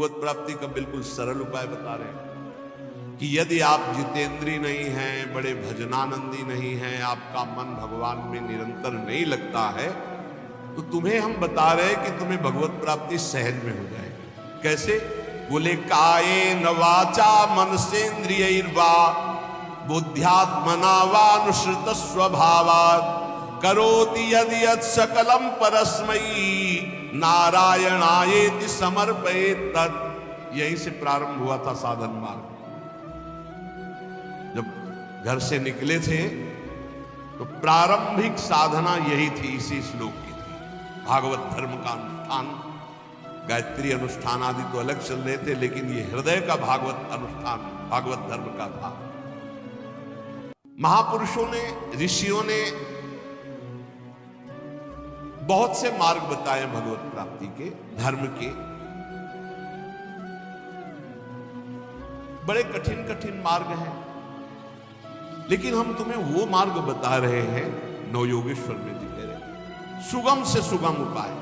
भगवत प्राप्ति का बिल्कुल सरल उपाय बता रहे हैं कि यदि आप जितेंद्री नहीं हैं, बड़े भजनानंदी नहीं हैं, आपका मन भगवान में निरंतर नहीं लगता है, तो तुम्हें हम बता रहे हैं कि तुम्हें भगवत प्राप्ति सहज में हो जाएगी। कैसे? बोले कायेन वाचा मनसेन्द्रियैर्वा बुद्ध्यात्मना वानुसृत स्वभावात् करोति यदि यत् सकलम परस्मै नारायणायेति समर्पयेत् तत्। यहीं से प्रारंभ हुआ था साधन मार्ग। जब घर से निकले थे तो प्रारंभिक साधना यही थी, इसी श्लोक की थी। भागवत धर्म का अनुष्ठान, गायत्री अनुष्ठान आदि तो अलग चल रहे थे, लेकिन ये हृदय का भागवत अनुष्ठान भागवत धर्म का था। महापुरुषों ने, ऋषियों ने बहुत से मार्ग बताए भगवत प्राप्ति के, धर्म के। बड़े कठिन कठिन मार्ग हैं, लेकिन हम तुम्हें वो मार्ग बता रहे हैं, नवयोगेश्वर में जी कह रहे, सुगम से सुगम उपाय,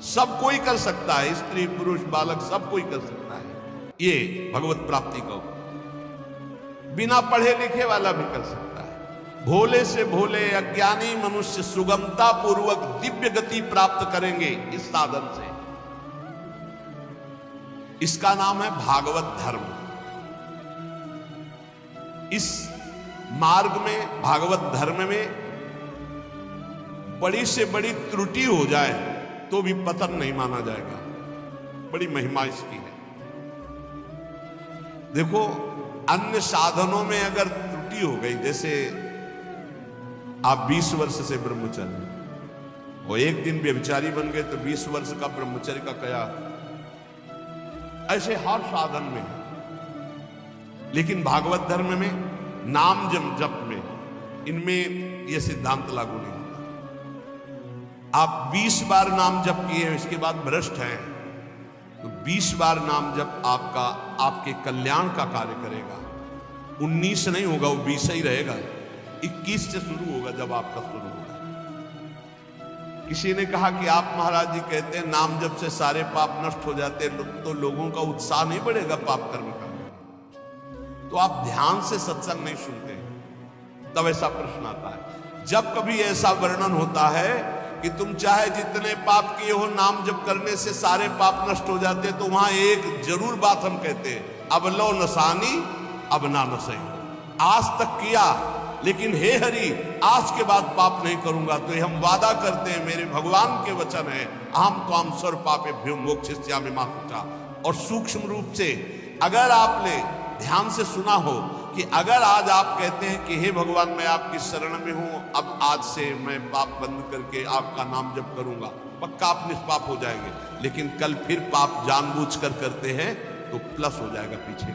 सब कोई कर सकता है, स्त्री पुरुष बालक सब कोई कर सकता है। ये भगवत प्राप्ति का बिना पढ़े लिखे वाला भी कर सकता है। भोले से भोले अज्ञानी मनुष्य सुगमता पूर्वक दिव्य गति प्राप्त करेंगे इस साधन से। इसका नाम है भागवत धर्म। इस मार्ग में, भागवत धर्म में बड़ी से बड़ी त्रुटि हो जाए तो भी पतन नहीं माना जाएगा। बड़ी महिमा इसकी है। देखो, अन्य साधनों में अगर त्रुटि हो गई, जैसे आप 20 वर्ष से ब्रह्मचारी और एक दिन व्यभिचारी बन गए तो 20 वर्ष का ब्रह्मचर्य का क्या, ऐसे हर साधन में है। लेकिन भागवत धर्म में, नाम जप में, इनमें यह सिद्धांत लागू नहीं होता। आप 20 बार नाम जप किए, इसके बाद भ्रष्ट हैं, तो 20 बार नाम जप आपका, आपके कल्याण का कार्य करेगा। 19 नहीं होगा, वो 20 ही रहेगा। 21 से शुरू होगा जब आपका शुरू होगा। किसी ने कहा कि आप महाराज जी कहते हैं नाम जप से सारे पाप नष्ट हो जाते हैं, तो लोगों का उत्साह नहीं बढ़ेगा पाप कर्म करने। तो आप ध्यान से सत्संग नहीं सुनते, तब ऐसा प्रश्न आता है। जब कभी ऐसा वर्णन होता है कि तुम चाहे जितने पाप किए हो, नाम जप करने से सारे पाप नष्ट हो जाते, तो वहां एक जरूर बात हम कहते हैं, अब लो नसानी अब ना नसई। आज तक किया, लेकिन हे हरि आज के बाद पाप नहीं करूंगा। तो हम वादा करते हैं, मेरे भगवान के वचन है, अहम त्वाम सर्व पापेभ्यो मोक्षयिष्यामि मा शुचा। और सूक्ष्म रूप से अगर आपने ध्यान से सुना हो कि अगर आज आप कहते हैं कि हे भगवान मैं आपकी शरण में हूं, अब आज से मैं पाप बंद करके आपका नाम जप करूंगा, पक्का आप निष्पाप हो जाएंगे। लेकिन कल फिर पाप जानबूझकर करते हैं तो प्लस हो जाएगा पीछे।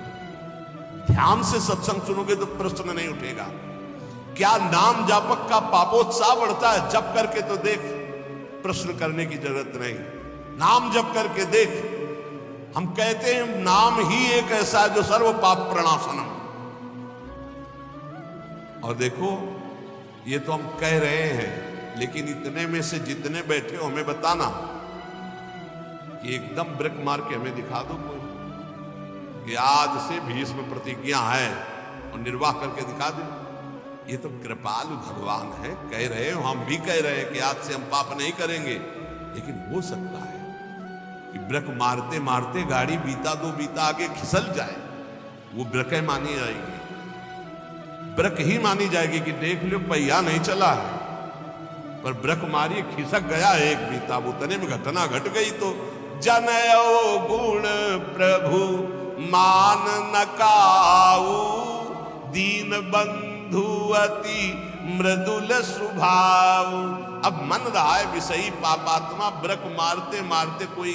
ध्यान से सत्संग सुनोगे तो प्रश्न नहीं उठेगा। क्या नाम जापक का पापोत्साह बढ़ता है? जप करके तो देख, प्रश्न करने की जरूरत नहीं। नाम जप करके देख। हम कहते हैं नाम ही एक ऐसा है जो सर्व पाप प्रणाशनम। और देखो, ये तो हम कह रहे हैं, लेकिन इतने में से जितने बैठे हो हमें बताना कि एकदम ब्रेक मार के हमें दिखा दो कोई कि आज से भीष्म प्रतिज्ञा है और निर्वाह करके दिखा दो। ये तो कृपालु भगवान है, कह रहे हो, हम भी कह रहे हैं कि आज से हम पाप नहीं करेंगे। लेकिन हो सकता है कि ब्रेक मारते मारते गाड़ी बीता दो बीता आगे खिसल जाए, वो ब्रेक मानी जाएगी, ब्रेक ही मानी जाएगी कि देख लो पहिया नहीं चला है, पर ब्रेक मारी खिसक गया एक बीता, उतने में घटना घट गई। तो जनयो गुण प्रभु मान न काऊ, दीन बंधु अति मृदुल स्वभाव। अब मन रहा है विषयी पापात्मा, ब्रक मारते मारते कोई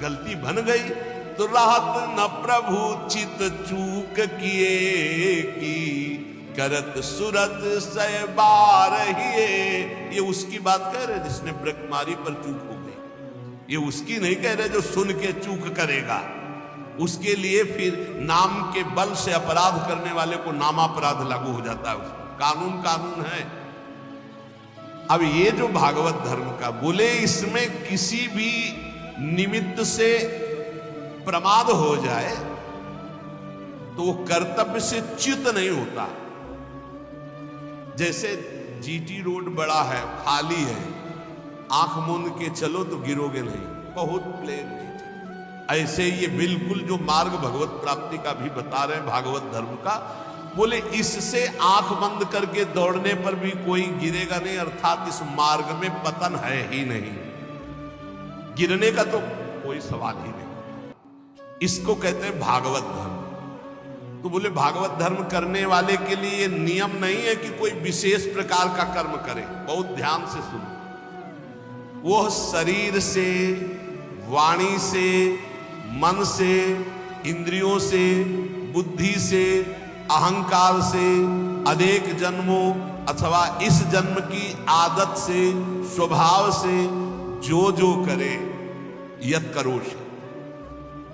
गलती बन गई तो राहत न प्रभु चित चूक किए की, करत सुरत सय बार हिए। ये उसकी बात कह रहे जिसने ब्रक मारी पर चूक हो गई, ये उसकी नहीं कह रहे जो सुन के चूक करेगा। उसके लिए फिर नाम के बल से अपराध करने वाले को नामापराध लागू हो जाता है। उसको कानून कानून है। अब ये जो भागवत धर्म का बोले, इसमें किसी भी निमित्त से प्रमाद हो जाए तो वो कर्तव्य से च्युत नहीं होता। जैसे जीटी रोड बड़ा है, खाली है, आंख मूंद के चलो तो गिरोगे नहीं, बहुत प्लेन जीटी। ऐसे ये बिल्कुल जो मार्ग भगवत प्राप्ति का भी बता रहे हैं, भागवत धर्म का, बोले इससे आंख बंद करके दौड़ने पर भी कोई गिरेगा नहीं, अर्थात इस मार्ग में पतन है ही नहीं, गिरने का तो कोई सवाल ही नहीं। इसको कहते हैं भागवत धर्म। तो बोले भागवत धर्म करने वाले के लिए नियम नहीं है कि कोई विशेष प्रकार का कर्म करे। बहुत ध्यान से सुनो, वो शरीर से, वाणी से, मन से, इंद्रियों से, बुद्धि से, अहंकार से, अनेक जन्मों अथवा इस जन्म की आदत से, स्वभाव से जो जो करे यत करोष,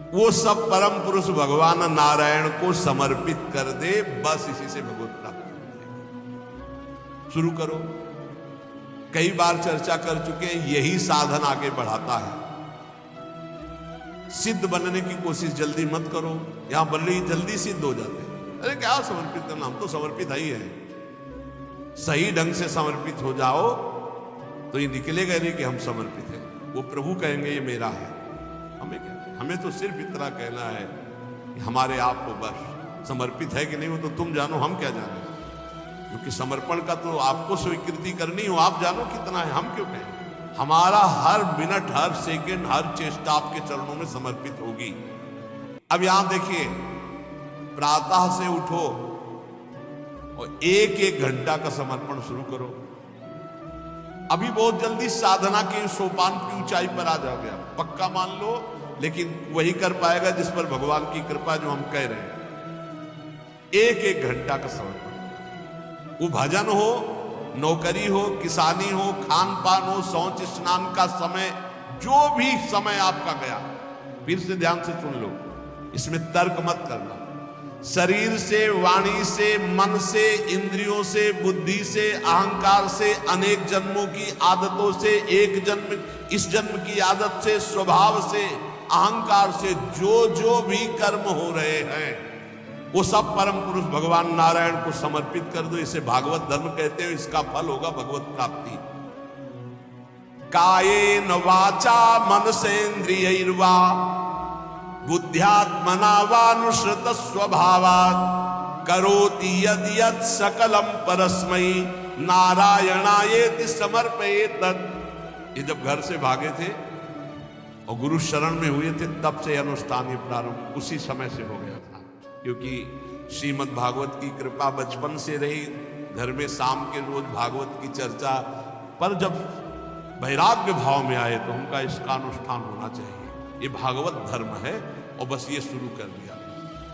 वो सब परम पुरुष भगवान नारायण को समर्पित कर दे, बस इसी से भगवत प्राप्ति हो जाएगी। शुरू करो। कई बार चर्चा कर चुके हैं, यही साधन आगे बढ़ाता है। सिद्ध बनने की कोशिश जल्दी मत करो, यहां बन रही जल्दी सिद्ध हो जाते हैं। अरे क्या समर्पित करना, हम तो समर्पित ही है। सही ढंग से समर्पित हो जाओ तो ये निकलेगा नहीं कि हम समर्पित हैं। वो प्रभु कहेंगे ये मेरा है। हमें क्या, हमें तो सिर्फ इतना कहना है कि हमारे आप को बस समर्पित है कि नहीं वो तो तुम जानो, हम क्या जाने। क्योंकि समर्पण का तो आपको स्वीकृति करनी हो, आप जानो कितना है, हम क्यों कहें। हमारा हर मिनट, हर सेकंड, हर चेष्टा आपके चरणों में समर्पित होगी। अब यहां देखिए, प्रातः से उठो और एक एक घंटा का समर्पण शुरू करो। अभी बहुत जल्दी साधना के सोपान की ऊंचाई पर आ जाओगे आप, पक्का मान लो। लेकिन वही कर पाएगा जिस पर भगवान की कृपा, जो हम कह रहे हैं। एक एक घंटा का समर्पण, वो भजन हो, नौकरी हो, किसानी हो, खान पान हो, शौच स्नान का समय, जो भी समय आपका गया, फिर से ध्यान से सुन लो, इसमें तर्क मत करना। शरीर से, वाणी से, मन से, इंद्रियों से, बुद्धि से, अहंकार से, अनेक जन्मों की आदतों से, एक जन्म, इस जन्म की आदत से, स्वभाव से, अहंकार से जो जो भी कर्म हो रहे हैं, वो सब परम पुरुष भगवान नारायण को समर्पित कर दो। इसे भागवत धर्म कहते हैं। इसका फल होगा भगवत प्राप्ति। कायेन वाचा मनसेन्द्रियैर्वा बुद्ध्यात्मना वानुसृत स्वभावात् करोति यद् यत् सकलम परस्मै नारायणायेति समर्पयेत्। ये जब घर से भागे थे और गुरु शरण में हुए थे, तब से अनुष्ठान ये प्रारंभ उसी समय से हो गया था। क्योंकि श्रीमद् भागवत की कृपा बचपन से रही, घर में शाम के रोज भागवत की चर्चा, पर जब वैराग्य भाव में आए तो उनका इसका अनुष्ठान होना चाहिए। ये भागवत धर्म है। और बस ये शुरू कर दिया,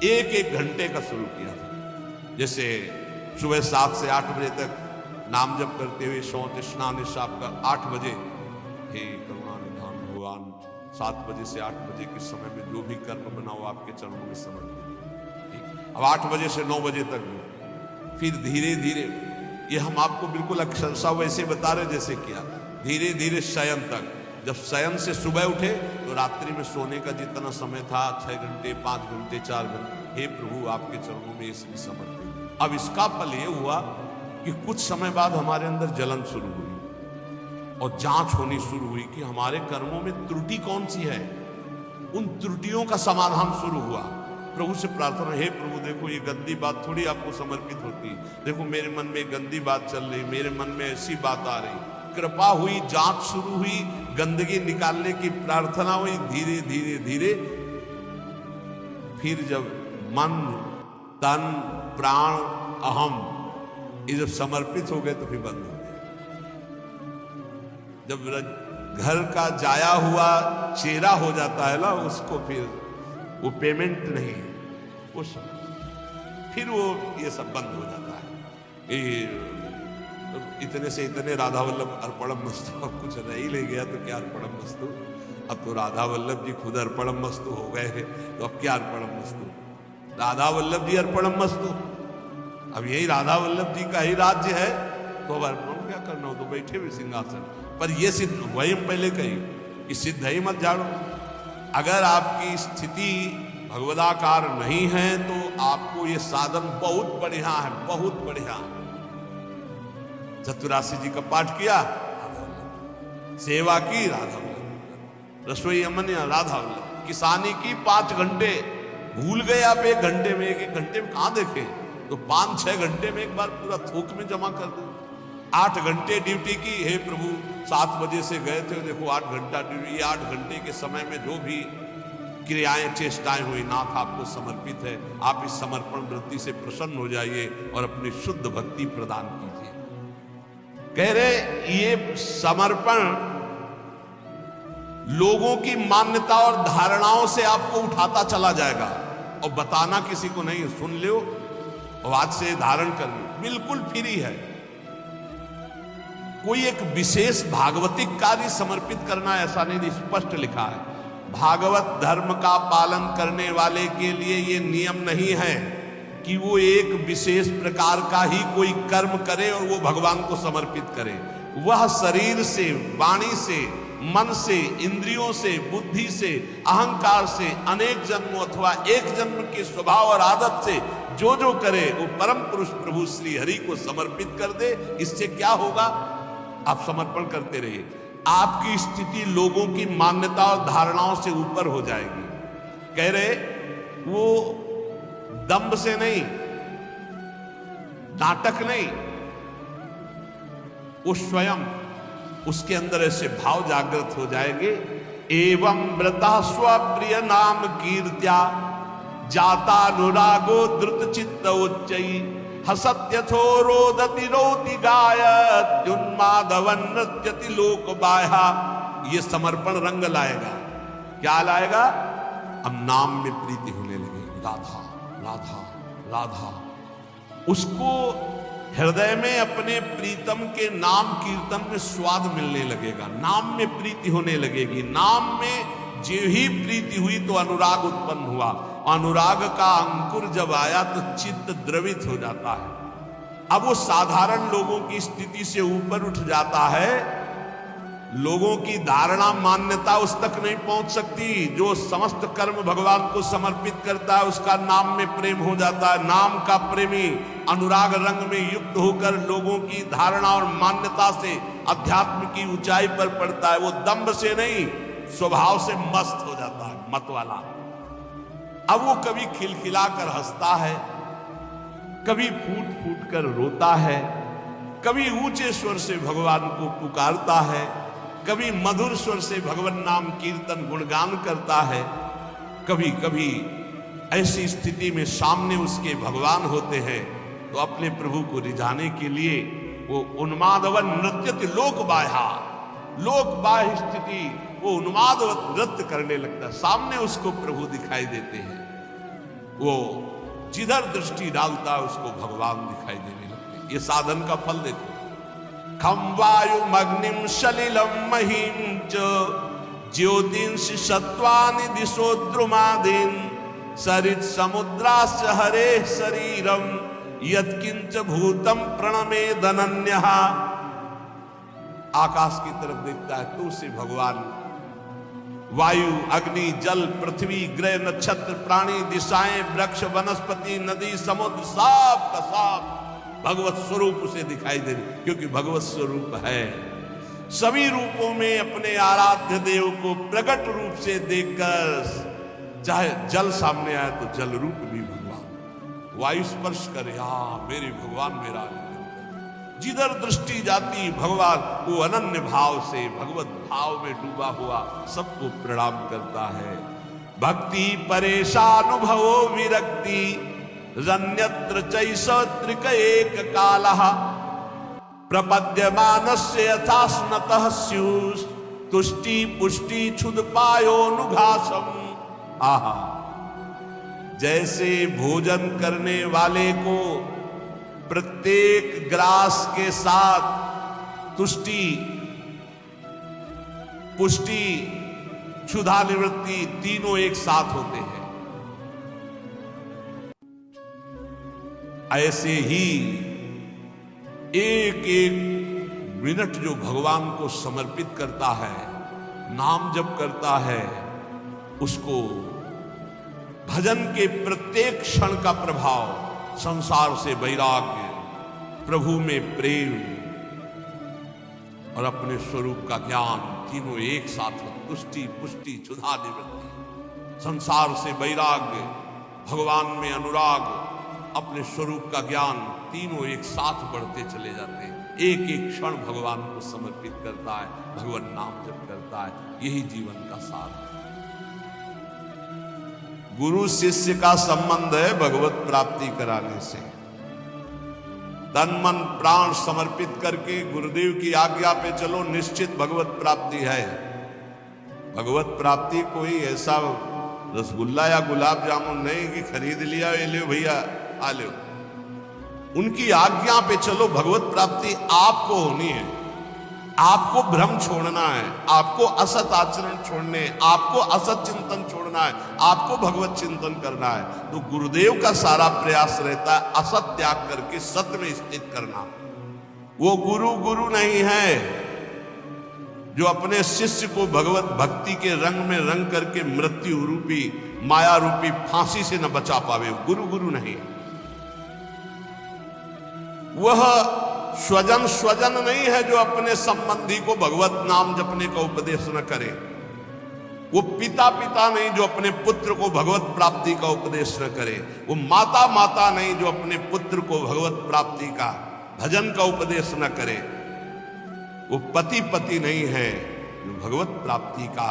एक एक घंटे का शुरू किया था। जैसे सुबह 7 से 8 बजे तक नाम जप करते हुए शौच स्नान आपका 8 बजे, हे करुणा निधान भगवान, 7 बजे से 8 बजे के समय में जो भी कर्म बनाओ आपके चरणों में समर्पित। अब 8 बजे से 9 बजे तक हो। फिर धीरे धीरे, ये हम आपको बिल्कुल अक्षरशः वैसे बता रहे जैसे किया, धीरे धीरे शयन तक। जब शयन से सुबह उठे तो रात्रि में सोने का जितना समय था, 6 घंटे, 5 घंटे, 4 घंटे, हे प्रभु आपके चरणों में इसलिए समर्पित। अब इसका फल ये हुआ कि कुछ समय बाद हमारे अंदर जलन शुरू हुई और जांच होनी शुरू हुई कि हमारे कर्मों में त्रुटि कौन सी है। उन त्रुटियों का समाधान शुरू हुआ। प्रभु से प्रार्थना, हे प्रभु देखो ये गंदी बात थोड़ी आपको समर्पित होती, देखो मेरे मन में गंदी बात चल रही, मेरे मन में ऐसी बात आ रही। कृपा हुई, जांच शुरू हुई, गंदगी निकालने की प्रार्थना हुई। धीरे धीरे धीरे फिर जब मन, तन, प्राण, अहम ये जब समर्पित हो गए तो फिर बंद हो गया। जब घर का जाया हुआ चेहरा हो जाता है ना, उसको फिर वो पेमेंट नहीं, वो सब फिर वो ये सब बंद हो जाता है। ये इतने से इतने राधा वल्लभ अर्पणम मस्तु, अब कुछ रह ही ले गया तो क्या अर्पणम मस्तु। अब तो राधा वल्लभ जी खुद अर्पणम मस्तु हो गए हैं, तो अब क्या अर्पणम मस्तु। राधा वल्लभ जी अर्पणम मस्तु। अब यही राधा वल्लभ जी का ही राज्य है, तो अब अर्पण क्या करना हो, तो बैठे हुए सिंहासन पर। ये सिद्ध वही हम पहले कही कि सिद्ध ही मत झाड़ो, अगर आपकी स्थिति भगवदाकार नहीं है तो आपको ये साधन बहुत बढ़िया है, बहुत बढ़िया। चतुरासी जी का पाठ किया, सेवा की राधा वल्लभ, रसोई अमनिया राधा वल्लभ, किसानी की 5 घंटे, भूल गए आप 1 घंटे में, 1 घंटे में कहां देखे, तो 5-6 घंटे में एक बार पूरा थोक में जमा कर दे। 8 घंटे ड्यूटी की, हे प्रभु 7 बजे से गए थे, देखो 8 घंटा ड्यूटी, 8 घंटे के समय में जो भी क्रियाएं चेष्टाएं हुई नाथ आपको समर्पित है, आप इस समर्पण वृत्ति से प्रसन्न हो जाइए और अपनी शुद्ध भक्ति प्रदान कीजिए। कह रहे ये समर्पण लोगों की मान्यता और धारणाओं से आपको उठाता चला जाएगा, और बताना किसी को नहीं, सुन लो और आज से धारण कर लो, बिल्कुल फ्री है। कोई एक विशेष भागवतिक कार्य समर्पित करना ऐसा नहीं, स्पष्ट लिखा है। भागवत धर्म का पालन करने वाले के लिए ये नियम नहीं है कि वो एक विशेष प्रकार का ही कोई कर्म करे और वो भगवान को समर्पित करे। वह शरीर से, वाणी से, मन से, इंद्रियों से, बुद्धि से, अहंकार से, अनेक जन्मों अथवा एक जन्म के स्वभाव और आदत से जो जो करे वो परम पुरुष प्रभु श्री हरि को समर्पित कर दे। इससे क्या होगा, आप समर्पण करते रहिए, आपकी स्थिति लोगों की मान्यता और धारणाओं से ऊपर हो जाएगी। कह रहे वो दंभ से नहीं, नाटक नहीं, वो स्वयं उसके अंदर ऐसे भाव जागृत हो जाएंगे। एवं व्रता स्वप्रिय नाम कीर्त्या जाता अनुरागो द्रुत चित्त उच्चई हसत्यथो रोदति रोति गायत उन्मादवन नृत्यति लोक बाह्या। ये समर्पण रंग लाएगा, क्या लाएगा, अब नाम में प्रीति होने लगेगी, राधा राधा राधा। उसको हृदय में अपने प्रीतम के नाम कीर्तन में स्वाद मिलने लगेगा, नाम में प्रीति होने लगेगी। नाम में जो ही प्रीति हुई तो अनुराग उत्पन्न हुआ, अनुराग का अंकुर जब आया तो चित्त द्रवित हो जाता है। अब वो साधारण लोगों की स्थिति से ऊपर उठ जाता है, लोगों की धारणा मान्यता उस तक नहीं पहुंच सकती। जो समस्त कर्म भगवान को समर्पित करता है उसका नाम में प्रेम हो जाता है। नाम का प्रेमी अनुराग रंग में युक्त होकर लोगों की धारणा और मान्यता से अध्यात्म की ऊंचाई पर पड़ता है। वो दंभ से नहीं, स्वभाव से मस्त हो जाता है, मत वाला। अब वो कभी खिलखिला कर हंसता है, कभी फूट फूट कर रोता है, कभी ऊंचे स्वर से भगवान को पुकारता है, कभी मधुर स्वर से भगवान नाम कीर्तन गुणगान करता है। कभी कभी ऐसी स्थिति में सामने उसके भगवान होते हैं तो अपने प्रभु को रिझाने के लिए वो उन्मादवन नृत्यति लोक बाह्या, लोक बाह्य स्थिति वो उन्मादवत नृत्य करने लगता है। सामने उसको प्रभु दिखाई देते हैं, वो जिधर दृष्टि डालता है उसको भगवान दिखाई देने लगते हैं। ये साधन का फल देखो। खम वायुमग्निम सलिलम महिम च ज्योतिंष सत्वानि दिशो द्रुमादीन सरित समुद्रास्य हरे शरीरम यत्किंच भूतम प्रणमे धनन्यः। आकाश की तरफ देखता है तो उसे भगवान वायु, अग्नि, जल, पृथ्वी, ग्रह, नक्षत्र, प्राणी, दिशाएं, वृक्ष, वनस्पति, नदी, समुद्र, सब का सब भगवत स्वरूप उसे दिखाई दे रही, क्योंकि भगवत स्वरूप है। सभी रूपों में अपने आराध्य देव को प्रकट रूप से देखकर, चाहे जल सामने आए तो जल रूप भी भगवान, वायु स्पर्श करे, हाँ मेरे भगवान मेरा, जिधर दृष्टि जाती भगवान, वो अनन्य भाव से भगवत भाव में डूबा हुआ सबको प्रणाम करता है। भक्ति परेशानुभवो विरक्ति रन्यत्र चैष त्रिक एक कालः प्रपद्यमानस्य यथा स्नतः स्युः तुष्टि पुष्टि क्षुद्पायोनुघासम। आहा, जैसे भोजन करने वाले को प्रत्येक ग्रास के साथ तुष्टि, पुष्टि, क्षुधा निवृत्ति तीनों एक साथ होते हैं, ऐसे ही एक एक मिनट जो भगवान को समर्पित करता है, नाम जप करता है, उसको भजन के प्रत्येक क्षण का प्रभाव, संसार से वैराग्य, प्रभु में प्रेम और अपने स्वरूप का ज्ञान, तीनों एक साथ, तुष्टि पुष्टि क्षुधा निवृत्ति, संसार से वैराग्य, भगवान में अनुराग, अपने स्वरूप का ज्ञान, तीनों एक साथ बढ़ते चले जाते हैं। एक एक क्षण भगवान को समर्पित करता है, भगवान नाम जप करता है। यही जीवन का सार है। गुरु शिष्य का संबंध है भगवत प्राप्ति कराने से। तन मन प्राण समर्पित करके गुरुदेव की आज्ञा पे चलो, निश्चित भगवत प्राप्ति है। भगवत प्राप्ति कोई ऐसा रसगुल्ला या गुलाब जामुन नहीं कि खरीद लिया, ये लो भैया आ लो। उनकी आज्ञा पे चलो, भगवत प्राप्ति आपको होनी है। आपको भ्रम छोड़ना है, आपको असत आचरण छोड़ने, आपको असत चिंतन छोड़ना है, आपको भगवत चिंतन करना है। तो गुरुदेव का सारा प्रयास रहता है असत त्याग करके सत्य में स्थित करना। वो गुरु नहीं है जो अपने शिष्य को भगवत भक्ति के रंग में रंग करके मृत्यु रूपी माया रूपी फांसी से न बचा पावे। गुरु नहीं। वह स्वजन नहीं है जो अपने संबंधी को भगवत नाम जपने का उपदेश न करे। वो पिता नहीं जो अपने पुत्र को भगवत प्राप्ति का उपदेश न करे। वो माता नहीं जो अपने पुत्र को भगवत प्राप्ति का भजन का उपदेश न करे। वो पति नहीं है जो भगवत प्राप्ति का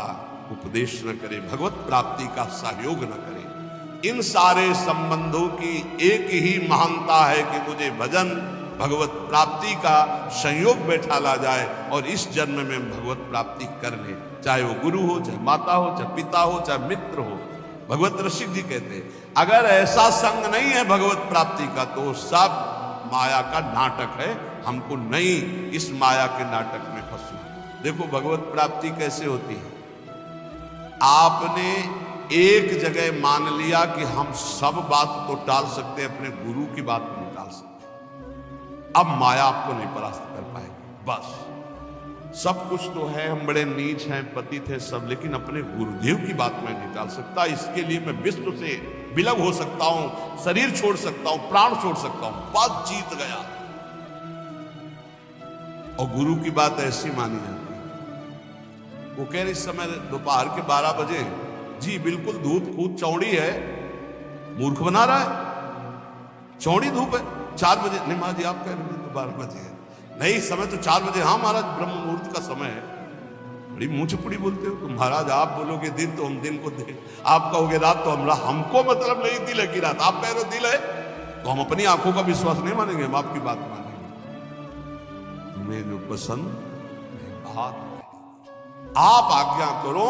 उपदेश न करे, भगवत प्राप्ति का सहयोग न करे। इन सारे संबंधों की एक ही महानता है कि मुझे भजन भगवत प्राप्ति का संयोग बैठा ला जाए और इस जन्म में भगवत प्राप्ति कर ले। चाहे वो गुरु हो, चाहे माता हो, चाहे पिता हो, चाहे मित्र हो। भगवत ऋषि जी कहते हैं अगर ऐसा संग नहीं है भगवत प्राप्ति का तो सब माया का नाटक है, हमको नहीं इस माया के नाटक में फंसना। देखो भगवत प्राप्ति कैसे होती है। आपने एक जगह मान लिया कि हम सब बात तो टाल सकते हैं, अपने गुरु की बात नहीं टाल सकते। अब माया आपको नहीं परास्त कर पाएगी। बस सब कुछ तो है, हम बड़े नीच हैं, पतित हैं सब, लेकिन अपने गुरुदेव की बात मैं नहीं टाल सकता। इसके लिए मैं विश्व से विलग हो सकता हूं, शरीर छोड़ सकता हूं, प्राण छोड़ सकता हूं, बात जीत गया। और गुरु की बात ऐसी मानी जाती है। वो कह रहे इस समय दोपहर के 12 बजे, जी बिल्कुल धूप खूब चौड़ी है, मूर्ख बना रहा है, चौड़ी धूप है। 4 बजे नहीं महाराज जी, आप कह रहे हैं 12 बजे है। नहीं, समय तो 4 बजे। हाँ महाराज, ब्रह्म मुहूर्त का समय है। बड़ी मुंह चुपड़ी बोलते हो। तो महाराज आप बोलोगे दिन तो हम दिन को देख, आप कहोगे रात तो हमको मतलब नहीं दिल है की रात। आप कह रहे हो दिल है तो हम अपनी आंखों का विश्वास नहीं मानेंगे, हम आपकी बात मानेंगे। तुम्हें जो पसंद बात आप आज्ञा करो,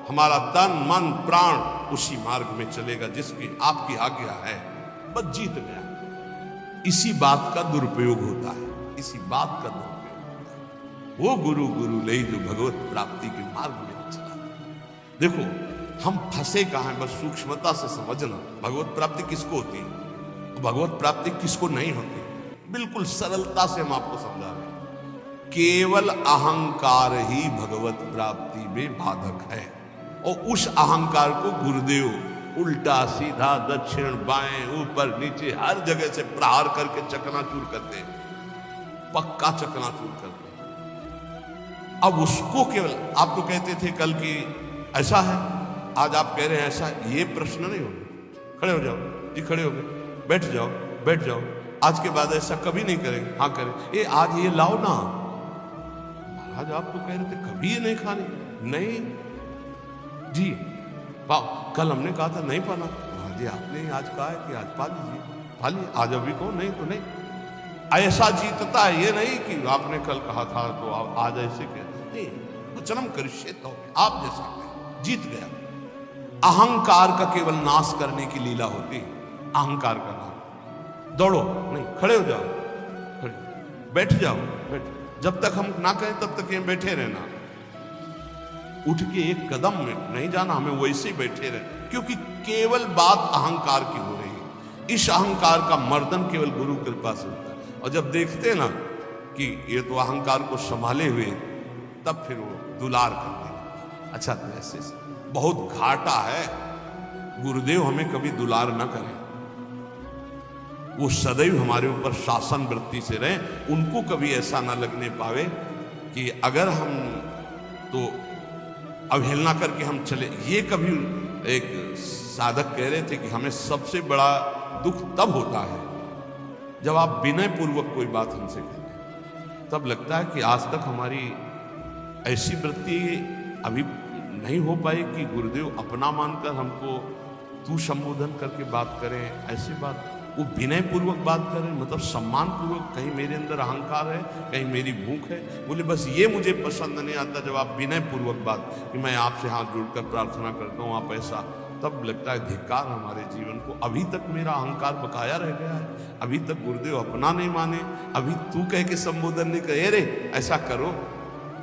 हमारा तन मन प्राण उसी मार्ग में चलेगा जिसकी आपकी आज्ञा है। बस जीत गया। इसी बात का दुरुपयोग होता है, इसी बात का दुरुपयोग होता है। वो गुरु ले जो भगवत प्राप्ति के मार्ग में चला। देखो हम फंसे कहां हैं, बस सूक्ष्मता से समझना। भगवत प्राप्ति किसको होती है, भगवत प्राप्ति किसको नहीं होती, बिल्कुल सरलता से हम आपको समझा रहे हैं। केवल अहंकार ही भगवत प्राप्ति में बाधक है। और उस अहंकार को गुरुदेव उल्टा सीधा दक्षिण बाएं ऊपर नीचे हर जगह से प्रहार करके चकनाचूर करते हैं, पक्का चकनाचूर करते हैं। अब उसको केवल आप तो कहते थे कल की ऐसा है, आज आप कह रहे हैं ऐसा, ये प्रश्न नहीं होगा। खड़े हो जाओ जी, खड़े हो गए, बैठ जाओ। आज के बाद ऐसा कभी नहीं करेंगे। हाँ करें, ये आज ये लाओ ना। महाराज आप तो कह रहे थे कभी ये नहीं खाने। नहीं जी, कल हमने कहा था नहीं पाना। जी आपने आज कहा है कि आज पा लीजिए, आज अभी कहो, नहीं तो नहीं। ऐसा जीतता है, ये नहीं कि आपने कल कहा था तो आज ऐसे कहते वचनम करिष्ये तो आप जैसा जीत गया। अहंकार का केवल नाश करने की लीला होती है। अहंकार का नाश, दौड़ो नहीं, खड़े हो जाओ, बैठ जाओ। जब तक हम ना कहें तब तक ये बैठे रहना। उठ के एक कदम में नहीं जाना, हमें वैसे ही बैठे रहे, क्योंकि केवल बात अहंकार की हो रही है। इस अहंकार का मर्दन केवल गुरु कृपा से होता है। और जब देखते हैं ना कि ये तो अहंकार को संभाले हुए, तब फिर वो दुलार कर देगा। अच्छा तो ऐसे बहुत घाटा है। गुरुदेव हमें कभी दुलार न करें, वो सदैव हमारे ऊपर शासन वृत्ति से रहे, उनको कभी ऐसा ना लगने पावे कि अगर हम तो अवहेलना करके हम चले। ये कभी एक साधक कह रहे थे कि हमें सबसे बड़ा दुख तब होता है जब आप विनय पूर्वक कोई बात हमसे कहते हैं, तब लगता है कि आज तक हमारी ऐसी वृत्ति अभी नहीं हो पाई कि गुरुदेव अपना मानकर हमको तू संबोधन करके बात करें। ऐसी बात वो विनय पूर्वक बात करें, मतलब सम्मान पूर्वक। कहीं मेरे अंदर अहंकार है, कहीं मेरी भूख है। बोले बस ये मुझे पसंद नहीं आता जब आप विनय पूर्वक बात कि मैं आपसे हाथ जोड़कर प्रार्थना करता हूँ आप ऐसा, तब लगता है धिक्कार हमारे जीवन को। अभी तक मेरा अहंकार बकाया रह गया है, अभी तक गुरुदेव अपना नहीं माने, अभी तू कह के संबोधन नहीं करे, रे ऐसा करो।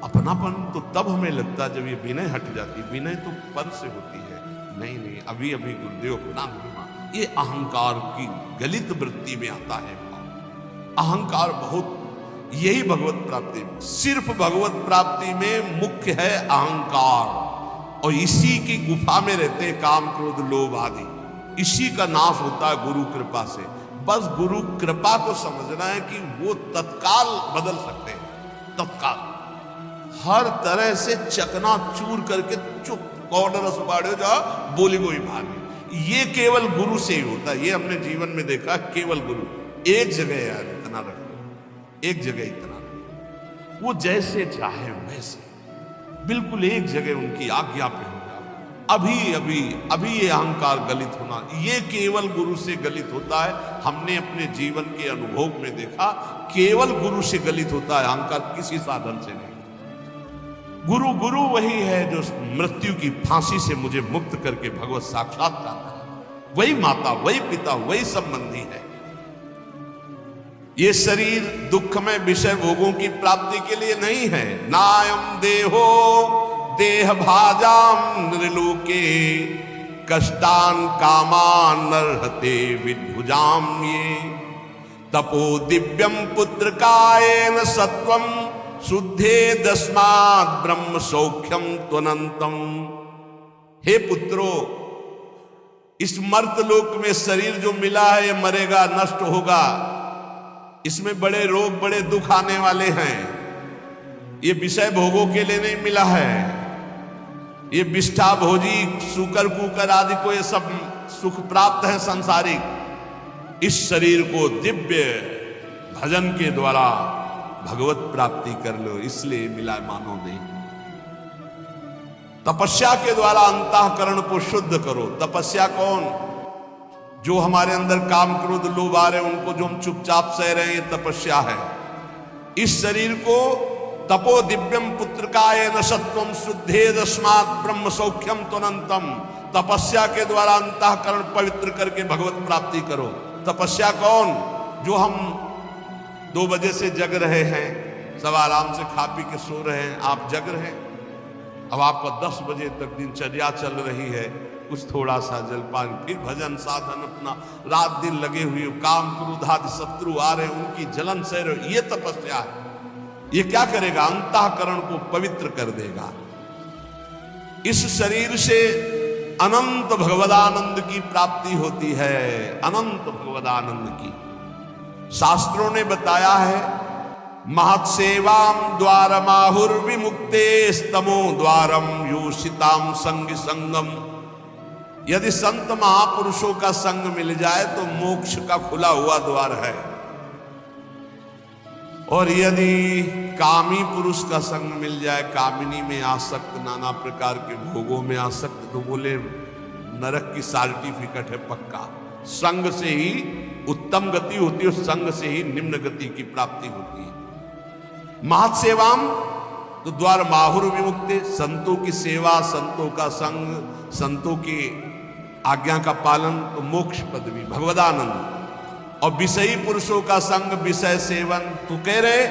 अपनापन तो तब हमें लगता है जब ये विनय हट जाती। विनय तो पद से होती है, नहीं नहीं अभी अभी गुरुदेव अपना नहीं मान। ये अहंकार की गलित वृत्ति में आता है। अहंकार बहुत, यही भगवत प्राप्ति, सिर्फ भगवत प्राप्ति में मुख्य है अहंकार, और इसी की गुफा में रहते काम क्रोध लोभ आदि। इसी का नाश होता है गुरु कृपा से। बस गुरु कृपा को समझना है कि वो तत्काल बदल सकते हैं, तत्काल हर तरह से चकनाचूर करके चुप कौडरस बाड़े जा बोली कोई भारी। ये केवल गुरु से ही होता है। ये हमने जीवन में देखा, केवल गुरु। एक जगह यार इतना रख लो, एक जगह इतना रख लो, वो जैसे चाहे वैसे, बिल्कुल एक जगह उनकी आज्ञा पे होगा। अभी अभी अभी ये अहंकार गलित होना, ये केवल गुरु से गलित होता है। हमने अपने जीवन के अनुभव में देखा, केवल गुरु से गलित होता है अहंकार, किसी साधन से नहीं। गुरु गुरु वही है जो मृत्यु की फांसी से मुझे मुक्त करके भगवत साक्षात्कार करा। वही माता, वही पिता, वही संबंधी है। ये शरीर दुखमय विषय भोगों की प्राप्ति के लिए नहीं है। नायम देहो देह भाजाम नृलोके कष्टान कामान नरहते विद्भुजाम ये तपो दिव्यम पुत्र कायेन सत्वम शुद्धे दस्मात् ब्रह्म सौख्यम त्वनंतम। हे पुत्रो, इस मर्तलोक में शरीर जो मिला है ये मरेगा, नष्ट होगा। इसमें बड़े रोग, बड़े दुख आने वाले हैं। ये विषय भोगों के लिए नहीं मिला है। ये विष्ठा भोजी सुकर कुकर आदि को ये सब सुख प्राप्त है सांसारिक। इस शरीर को दिव्य भजन के द्वारा भगवत प्राप्ति कर लो, इसलिए मिला मानव देह। तपस्या के द्वारा अंतःकरण को शुद्ध करो। तपस्या कौन? जो हमारे अंदर काम क्रोध लोभ आ रहे हैं उनको जो हम चुपचाप सह रहे हैं, ये तपस्या है। इस शरीर को तपो दिव्यम पुत्रकायेन सत्वम शुद्धे दस्मात् ब्रह्म सौख्यम त्वनंतम। तपस्या के द्वारा अंतःकरण पवित्र करके भगवत प्राप्ति करो। तपस्या कौन? जो हम 2 बजे से जग रहे हैं, सब आराम से खा पी के सो रहे हैं, आप जग रहे हैं। अब आपका 10 बजे तक दिनचर्या चल रही है, कुछ थोड़ा सा जलपान, फिर भजन साधन, अपना रात दिन लगे हुए, काम क्रोध आदि शत्रु आ रहे हैं उनकी जलन सह रहे, ये तपस्या है। ये क्या करेगा? अंतःकरण को पवित्र कर देगा। इस शरीर से अनंत भगवदानंद की प्राप्ति होती है, अनंत भगवदानंद की। शास्त्रों ने बताया है, महत्सेवाम द्वारमाहुर विमुक्ते स्तमो द्वारम योषिताम संग संगम। यदि संत महापुरुषों का संग मिल जाए तो मोक्ष का खुला हुआ द्वार है। और यदि कामी पुरुष का संग मिल जाए, कामिनी में आसक्त, नाना प्रकार के भोगों में आसक्त, तो बोले नरक की सर्टिफिकेट है पक्का। संग से ही उत्तम गति होती है, संग से ही निम्न गति की प्राप्ति होती है। महत्सेवाम तो द्वार माहुर विमुक्ते, संतों की सेवा, संतों का संग, संतों की आज्ञा का पालन, तो मोक्ष पदवी भगवदानंद। और विषयी पुरुषों का संग, विषय सेवन, तो कह रहे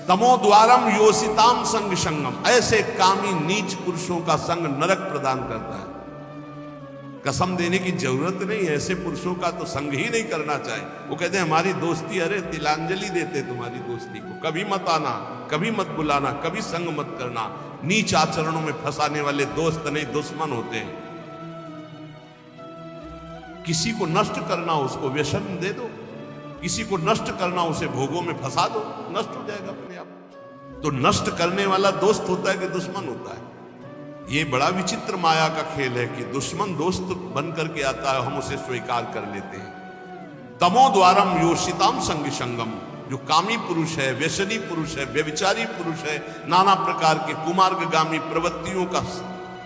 तमो द्वारम योषिताम संग संगम। ऐसे कामी नीच पुरुषों का संग नरक प्रदान करता है। कसम देने की जरूरत नहीं है, ऐसे पुरुषों का तो संग ही नहीं करना चाहिए। वो कहते हैं हमारी दोस्ती, अरे तिलांजलि देते तुम्हारी दोस्ती को, कभी मत आना, कभी मत बुलाना, कभी संग मत करना। नीच आचरणों में फंसाने वाले दोस्त नहीं दुश्मन होते हैं। किसी को नष्ट करना उसको व्यसन दे दो, किसी को नष्ट करना उसे भोगों में फंसा दो, नष्ट हो जाएगा अपने आप। तो नष्ट करने वाला दोस्त होता है कि दुश्मन होता है? ये बड़ा विचित्र माया का खेल है कि दुश्मन दोस्त बन करके आता है, हम उसे स्वीकार कर लेते हैं। तमो द्वारम योषिताम संग संगम, जो कामी पुरुष है, व्यसनी पुरुष है, व्यभिचारी पुरुष है, नाना प्रकार के कुमार्गगामी प्रवृत्तियों का,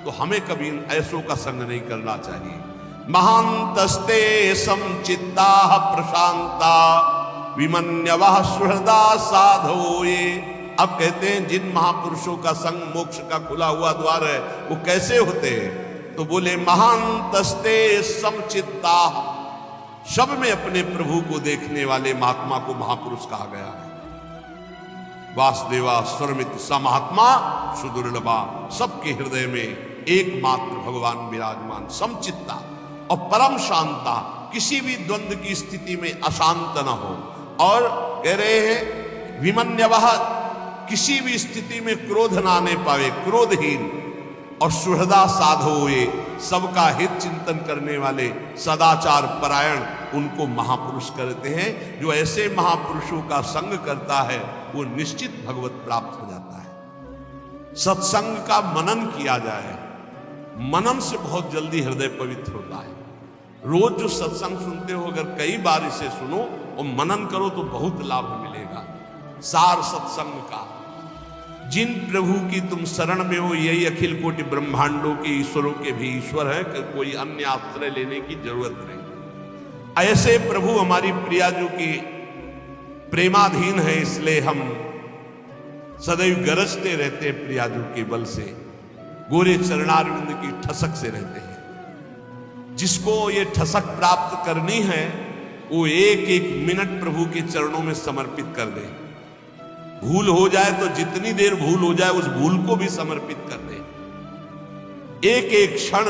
तो हमें कभी ऐसों का संग नहीं करना चाहिए। महांतस्ते समचित्ता प्रशांता विमन्यवः सुहृदा साधो। ये अब कहते हैं जिन महापुरुषों का संग मोक्ष का खुला हुआ द्वार है वो कैसे होते हैं? तो बोले महांतस्ते समचित्ता, सब में अपने प्रभु को देखने वाले महात्मा को महापुरुष कहा गया है। वासुदेवा स्वरमित स महात्मा सुदुर्लभा, सबके हृदय में एकमात्र भगवान विराजमान, समचित्ता और परम शांता, किसी भी द्वंद्व की स्थिति में अशांत न हो। और कह रहे हैं विमन्यवः, किसी भी स्थिति में क्रोध ना आने पावे, क्रोधहीन। और सुहृदा साधो, ये सबका हित चिंतन करने वाले सदाचार परायण, उनको महापुरुष करते हैं। जो ऐसे महापुरुषों का संग करता है वो निश्चित भगवत प्राप्त हो जाता है। सत्संग का मनन किया जाए, मनन से बहुत जल्दी हृदय पवित्र होता है। रोज जो सत्संग सुनते हो, अगर कई बार इसे सुनो और मनन करो तो बहुत लाभ मिलेगा। सार सत्संग का, जिन प्रभु की तुम शरण में हो, यही अखिल कोटि ब्रह्मांडों के ईश्वरों के भी ईश्वर है, कि कोई अन्य आश्रय लेने की जरूरत नहीं। ऐसे प्रभु हमारी प्रियाजू की प्रेमाधीन है, इसलिए हम सदैव गरजते रहते हैं प्रियाजू के बल से, गोरे चरणारविंद की ठसक से रहते हैं। जिसको ये ठसक प्राप्त करनी है वो एक एक मिनट प्रभु के चरणों में समर्पित कर दे। भूल हो जाए तो जितनी देर भूल हो जाए उस भूल को भी समर्पित कर दे। एक एक क्षण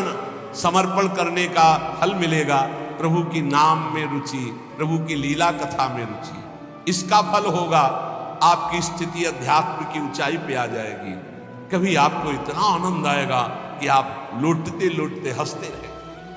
समर्पण करने का फल मिलेगा। प्रभु की नाम में रुचि, प्रभु की लीला कथा में रुचि, इसका फल होगा आपकी स्थिति अध्यात्म की ऊंचाई पे आ जाएगी। कभी आपको इतना आनंद आएगा कि आप लौटते लौटते हंसते रहे,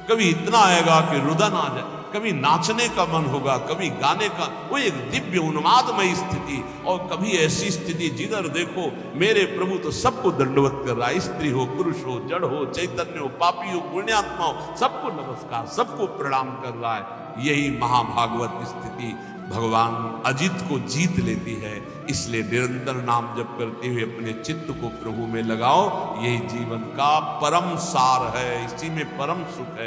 कभी इतना आएगा कि रुदन आ जाए, कभी नाचने का मन होगा, कभी गाने का, वो एक दिव्य उन्मादमय स्थिति। और कभी ऐसी स्थिति जिधर देखो मेरे प्रभु तो सबको दंडवत कर रहा है, स्त्री हो, पुरुष हो, जड़ हो, चैतन्य हो, पापी हो, पुण्यात्मा हो, सबको नमस्कार, सबको प्रणाम कर रहा है। यही महाभागवत स्थिति भगवान अजित को जीत लेती है। इसलिए निरंतर नाम जप करते हुए अपने चित्त को प्रभु में लगाओ, यही जीवन का परम सार है, इसी में परम सुख है।